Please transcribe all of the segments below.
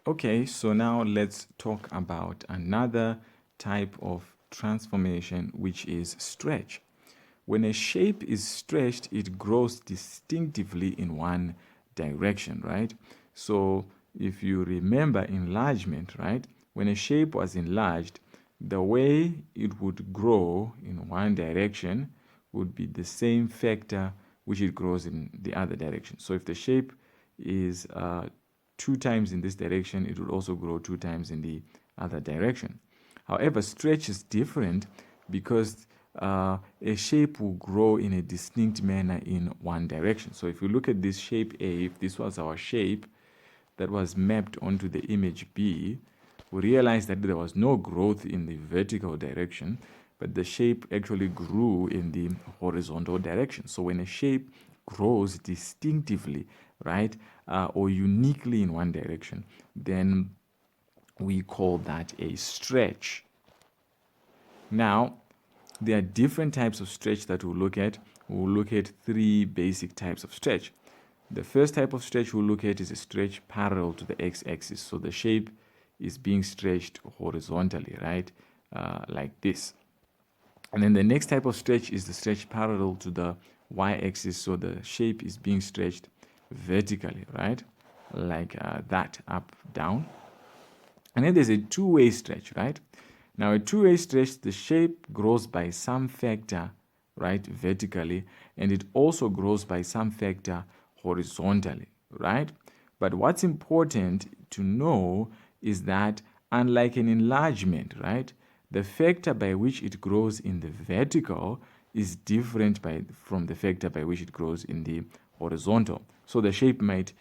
Okay, so now let's talk about another type of transformation, which is stretch. When a shape is stretched, it grows distinctively in one direction, right? So if you remember enlargement, right? When a shape was enlarged, the way it would grow in one direction would be the same factor which it grows in the other direction. So if the shape is 2 times in this direction, it will also grow 2 times in the other direction. However, stretch is different because a shape will grow in a distinct manner in one direction. So if you look at this shape A, if this was our shape that was mapped onto the image B, we realized that there was no growth in the vertical direction, but the shape actually grew in the horizontal direction. So when a shape grows distinctively, right, or uniquely in one direction, then we call that a stretch. Now, there are different types of stretch that we'll look at. We'll look at 3 basic types of stretch. The first type of stretch we'll look at is a stretch parallel to the x-axis. So the shape is being stretched horizontally, right, like this. And then the next type of stretch is the stretch parallel to the y-axis. So the shape is being stretched vertically, right, like that, up, down. And then there's a two-way stretch, right? Now a two-way stretch, the shape grows by some factor, right, vertically, and it also grows by some factor horizontally, right? But what's important to know is that unlike an enlargement, right, the factor by which it grows in the vertical is different from the factor by which it grows in the horizontal. So the shape might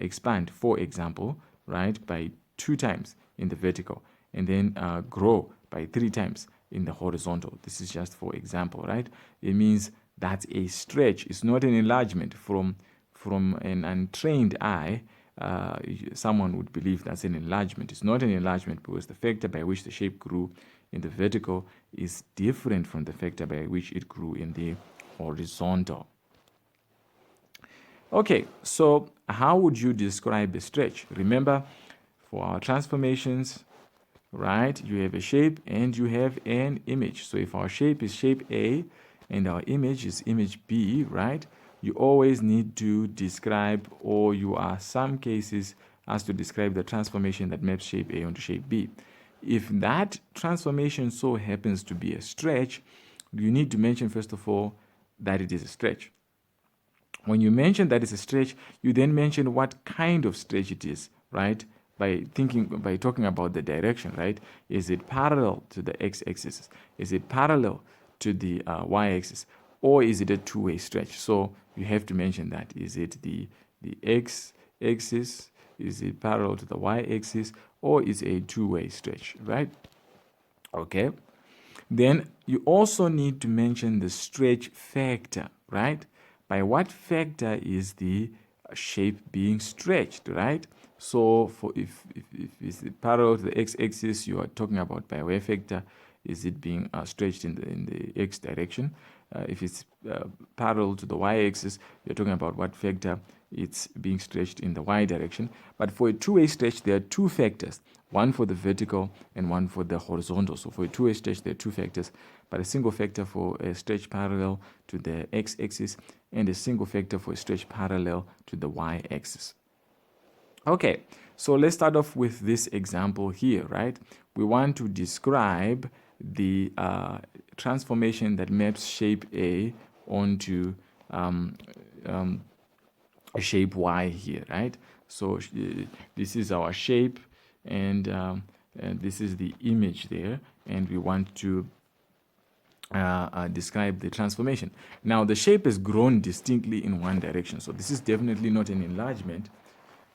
expand, for example, right, by 2 times in the vertical, and then grow by 3 times in the horizontal. This is just for example, right? It means that's a stretch. It's not an enlargement. From an untrained eye, someone would believe that's an enlargement. It's not an enlargement because the factor by which the shape grew in the vertical is different from the factor by which it grew in the horizontal. Okay, so how would you describe a stretch? Remember, for our transformations, right, you have a shape and you have an image. So if our shape is shape A and our image is image B, right, you always need to describe, or you are some cases asked to describe the transformation that maps shape A onto shape B. If that transformation so happens to be a stretch, you need to mention first of all that it is a stretch. When you mention that it's a stretch, you then mention what kind of stretch it is, right? By talking about the direction, right? Is it parallel to the x-axis? Is it parallel to the y-axis? Or is it a two-way stretch? So you have to mention that. Is it the x-axis? Is it parallel to the y-axis? Or is it a two-way stretch, right? Okay. Then you also need to mention the stretch factor, right? By what factor is the shape being stretched, right? So for if it's parallel to the x-axis, you are talking about by what factor is it being stretched in the x direction. If it's parallel to the y-axis, you're talking about what factor it's being stretched in the y direction. But for a two-way stretch, there are 2 factors, one for the vertical and one for the horizontal. So for a two-way stretch, there are 2 factors, but a single factor for a stretch parallel to the x-axis and a single factor for a stretch parallel to the y-axis. Okay, so let's start off with this example here, right? We want to describe the transformation that maps shape A onto shape Y here, right? So this is our shape, and this is the image there, and we want to describe the transformation. Now the shape has grown distinctly in one direction, so this is definitely not an enlargement,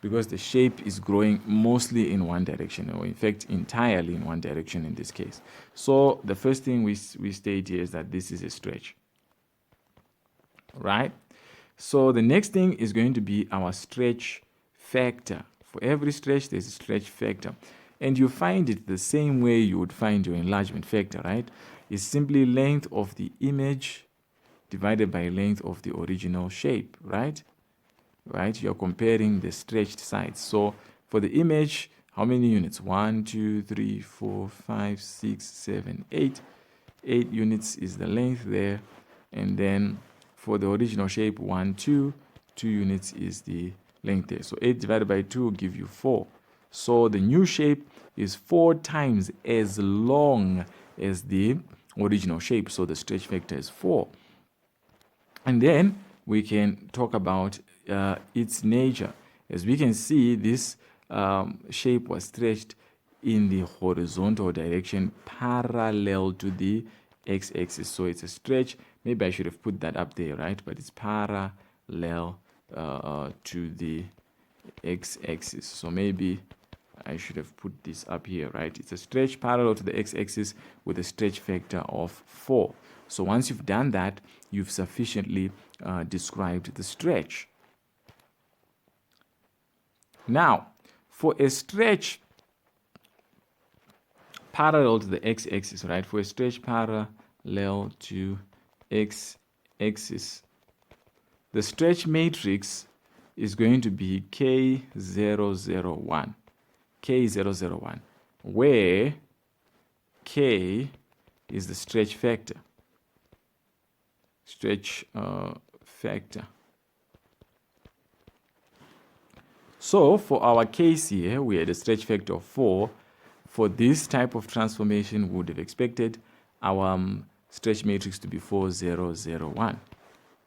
because the shape is growing mostly in one direction, or in fact entirely in one direction in this case. So the first thing we state here is that this is a stretch, right? So the next thing is going to be our stretch factor. For every stretch, there's a stretch factor, and you find it the same way you would find your enlargement factor, right? It's simply length of the image divided by length of the original shape, right? Right? You're comparing the stretched sides. So for the image, how many units? 1, 2, 3, 4, 5, 6, 7, 8. 8 units is the length there. And then for the original shape, 1, 2, 2 units is the length there. So 8 divided by 2 will give you 4. So the new shape is 4 times as long as the original shape. So the stretch factor is 4. And then we can talk about its nature. As we can see, this shape was stretched in the horizontal direction parallel to the x-axis. So it's a stretch. Maybe I should have put that up there, right? But it's parallel to the x-axis. So maybe I should have put this up here, right? It's a stretch parallel to the x-axis with a stretch factor of 4. So once you've done that, you've sufficiently described the stretch. Now, for a stretch parallel to the x-axis, right? For a stretch parallel to x-axis, the stretch matrix is going to be K001. K001, where K is the stretch factor. Stretch factor. So for our case here, we had a stretch factor of 4. For this type of transformation, we would have expected our stretch matrix to be 4001,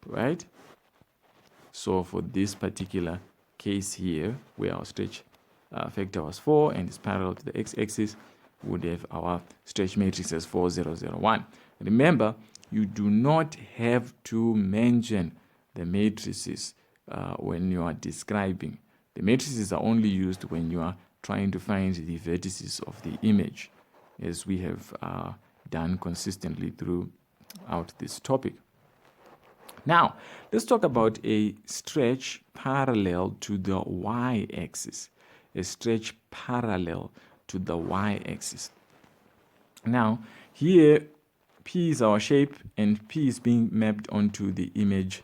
right? So for this particular case here, where our stretch factor was 4 and is parallel to the x-axis, we would have our stretch matrix as 4001. Remember, you do not have to mention the matrices when you are describing. The matrices are only used when you are trying to find the vertices of the image, as we have done consistently throughout this topic. Now, let's talk about a stretch parallel to the y-axis. A stretch parallel to the y-axis. Now, here, P is our shape, and P is being mapped onto the image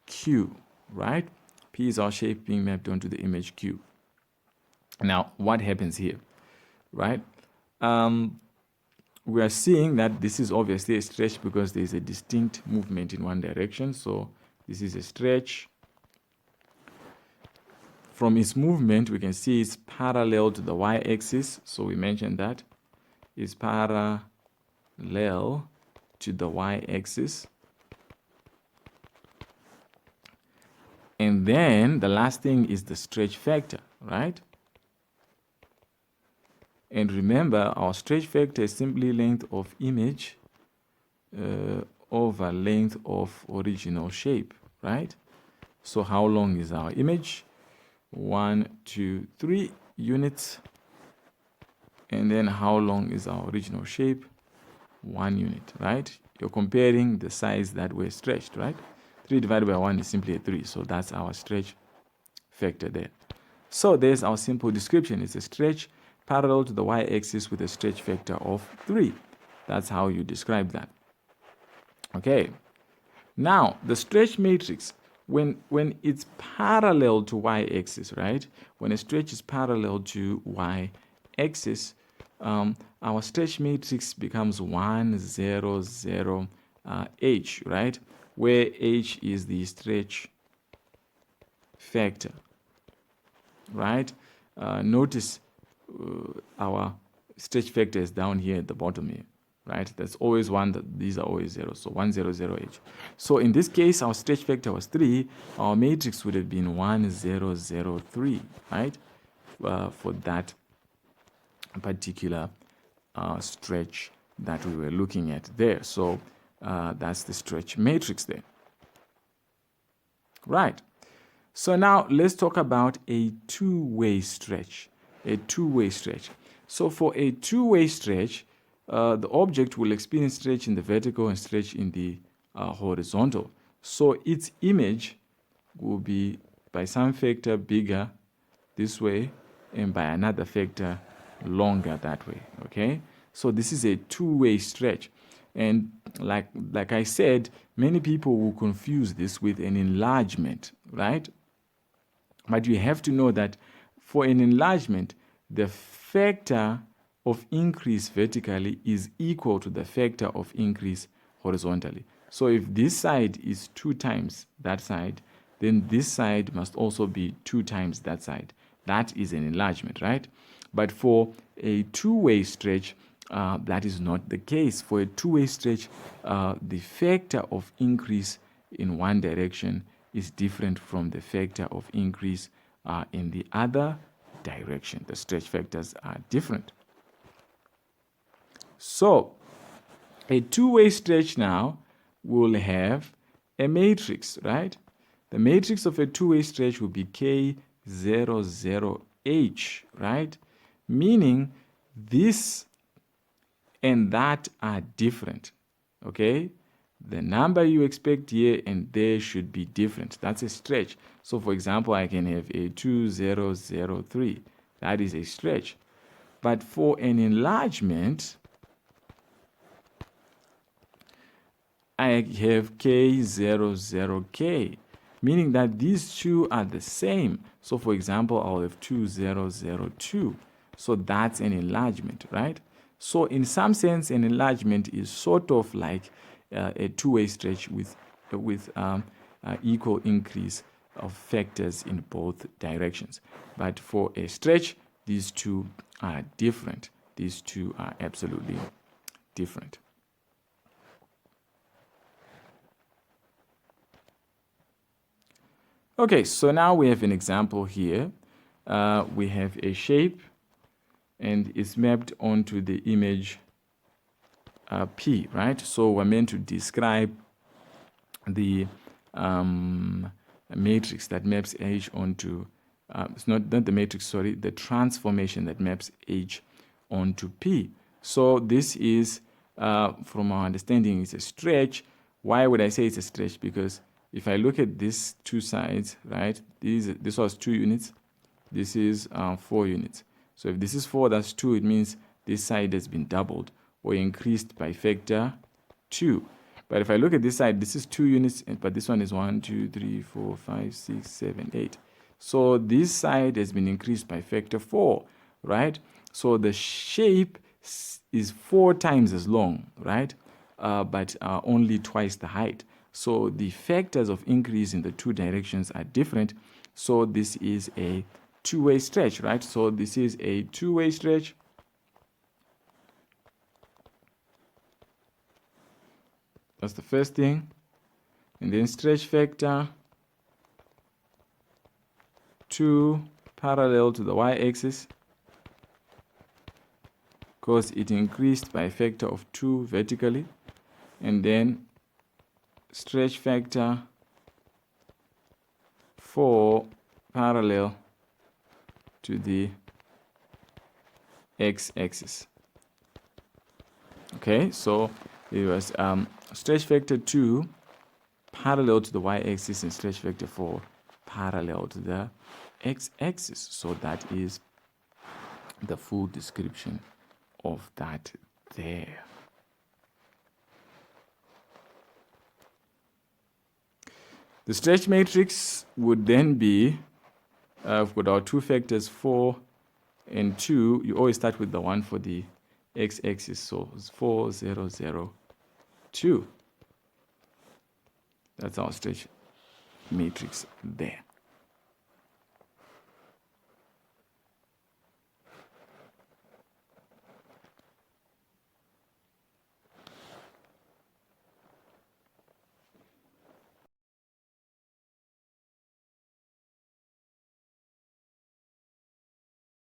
Q, right? P is our shape being mapped onto the image Q. Now, what happens here, right? We are seeing that this is obviously a stretch because there is a distinct movement in one direction. So this is a stretch. From its movement, we can see it's parallel to the y-axis. So we mentioned that it's parallel to the y-axis. And then the last thing is the stretch factor, right? And remember, our stretch factor is simply length of image over length of original shape, right? So how long is our image? 1, 2, 3 units. And then how long is our original shape? 1 unit, right? You're comparing the size that we're stretched, right? 3 divided by 1 is simply a 3. So that's our stretch factor there. So there's our simple description. It's a stretch parallel to the y-axis with a stretch factor of 3. That's how you describe that. Okay. Now, the stretch matrix, when it's parallel to y-axis, right? When a stretch is parallel to y-axis, our stretch matrix becomes 1, 0, 0, h, right? Where h is the stretch factor, right? Notice our stretch factor is down here at the bottom here, right? That's always 1, these are always 0, so 1, 0, 0, h. So in this case, our stretch factor was 3, our matrix would have been 1, 0, 0, 3, right? For that particular stretch that we were looking at there. So that's the stretch matrix there. Right. So now let's talk about a two-way stretch. A two-way stretch. So for a two-way stretch, the object will experience stretch in the vertical and stretch in the horizontal. So its image will be by some factor bigger this way and by another factor longer that way. Okay. So this is a two-way stretch. And like I said, many people will confuse this with an enlargement, right? But you have to know that for an enlargement, the factor of increase vertically is equal to the factor of increase horizontally. So if this side is 2 times that side, then this side must also be 2 times that side. That is an enlargement, right? But for a two-way stretch, that is not the case. For a two-way stretch, the factor of increase in one direction is different from the factor of increase in the other direction. The stretch factors are different. So a two-way stretch now will have a matrix, right? The matrix of a two-way stretch will be K00H, right? Meaning this and that are different, okay? The number you expect here and there should be different. That's a stretch. So for example, I can have a 2003. That is a stretch. But for an enlargement, I have K00K, meaning that these two are the same. So for example, I'll have 2002. So that's an enlargement, right? So in some sense, an enlargement is sort of like a two-way stretch with equal increase of factors in both directions. But for a stretch, these two are different. These two are absolutely different. Okay, so now we have an example here. We have a shape and it's mapped onto the image P, right? So we're meant to describe the matrix that maps H onto, it's not the matrix, sorry, the transformation that maps H onto P. So this is, from our understanding, it's a stretch. Why would I say it's a stretch? Because if I look at these two sides, right, this was 2 units, this is 4 units. So if this is 4, that's 2, it means this side has been doubled or increased by factor 2. But if I look at this side, this is 2 units, but this one is 1, 2, 3, 4, 5, 6, 7, 8. So this side has been increased by factor 4, right? So the shape is 4 times as long, right? But only twice the height. So the factors of increase in the 2 directions are different. So this is a two-way stretch, right? So this is a two-way stretch. That's the first thing. And then stretch factor 2 parallel to the y-axis, because it increased by a factor of 2 vertically. And then stretch factor 4 parallel to the x-axis. Okay, so it was stretch factor 2 parallel to the y-axis and stretch factor 4 parallel to the x-axis. So that is the full description of that there. The stretch matrix would then be, we've got our 2 factors, 4 and 2. You always start with the 1 for the x-axis, so it's 4, 0, 0, 2. That's our stretch matrix there.